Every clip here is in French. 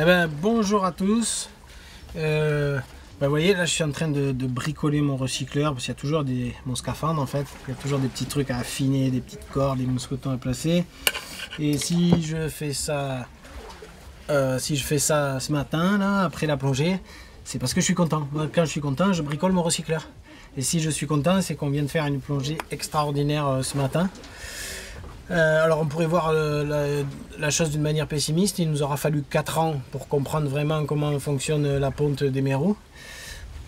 Eh ben, bonjour à tous. Vous voyez, là je suis en train de bricoler mon recycleur parce qu'il y a toujours mon scaphandre en fait. Il y a toujours des petits trucs à affiner, des petites cordes, des mousquetons à placer. Et si je fais ça, ce matin là, après la plongée, c'est parce que je suis content. Quand je suis content, je bricole mon recycleur. Et si je suis content, c'est qu'on vient de faire une plongée extraordinaire ce matin. Alors on pourrait voir la chose d'une manière pessimiste, il nous aura fallu 4 ans pour comprendre vraiment comment fonctionne la ponte des mérous,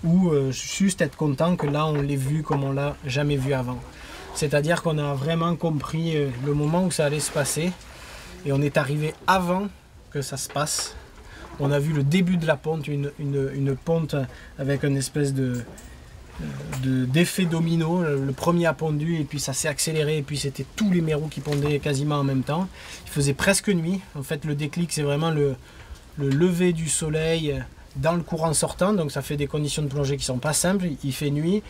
ou juste être content que là on l'ait vu comme on l'a jamais vu avant. C'est-à-dire qu'on a vraiment compris le moment où ça allait se passer, et on est arrivé avant que ça se passe. On a vu le début de la ponte, une ponte avec une espèce d'effet domino. Le premier a pondu et puis ça s'est accéléré et puis c'était tous les mérous qui pondaient quasiment en même temps. Il faisait presque nuit. En fait, le déclic, c'est vraiment le lever du soleil dans le courant sortant, donc ça fait des conditions de plongée qui sont pas simples. Il fait nuit,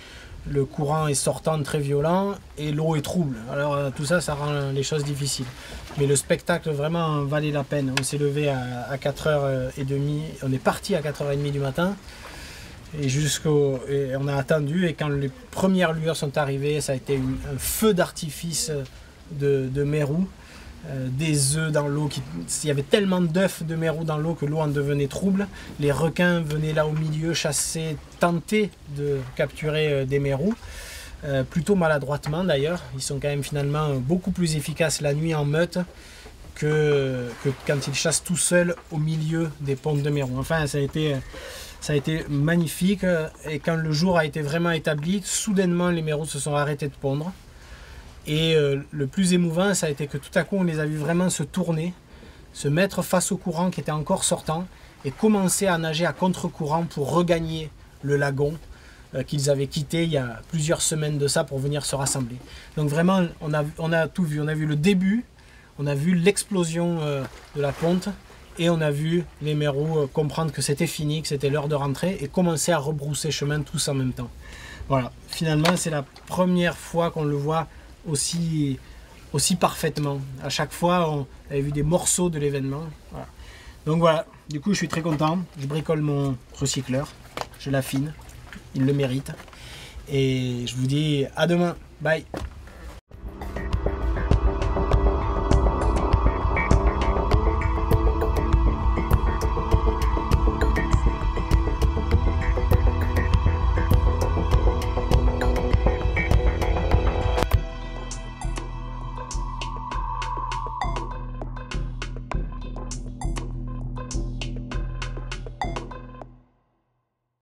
le courant est sortant très violent et l'eau est trouble. Alors tout ça, ça rend les choses difficiles. Mais le spectacle vraiment valait la peine. On s'est levé à 4h30, on est parti à 4h30 du matin. Et on a attendu, et quand les premières lueurs sont arrivées, ça a été un feu d'artifice de mérous, des œufs dans l'eau. Il y avait tellement d'œufs de mérous dans l'eau que l'eau en devenait trouble. Les requins venaient là au milieu chasser, tenter de capturer des mérous, plutôt maladroitement d'ailleurs. Ils sont quand même finalement beaucoup plus efficaces la nuit en meute que quand ils chassent tout seuls au milieu des pontes de mérous. Enfin, ça a été magnifique, et quand le jour a été vraiment établi, soudainement les mérous se sont arrêtés de pondre. Et le plus émouvant, ça a été que tout à coup on les a vus vraiment se tourner, se mettre face au courant qui était encore sortant et commencer à nager à contre-courant pour regagner le lagon qu'ils avaient quitté il y a plusieurs semaines de ça pour venir se rassembler. Donc vraiment on a tout vu, on a vu le début, on a vu l'explosion de la ponte, et on a vu les mérous comprendre que c'était fini, que c'était l'heure de rentrer, et commencer à rebrousser chemin tous en même temps. Voilà, finalement c'est la première fois qu'on le voit aussi parfaitement. À chaque fois on avait vu des morceaux de l'événement. Voilà. Donc voilà, du coup je suis très content, je bricole mon recycleur, je l'affine, il le mérite. Et je vous dis à demain, bye.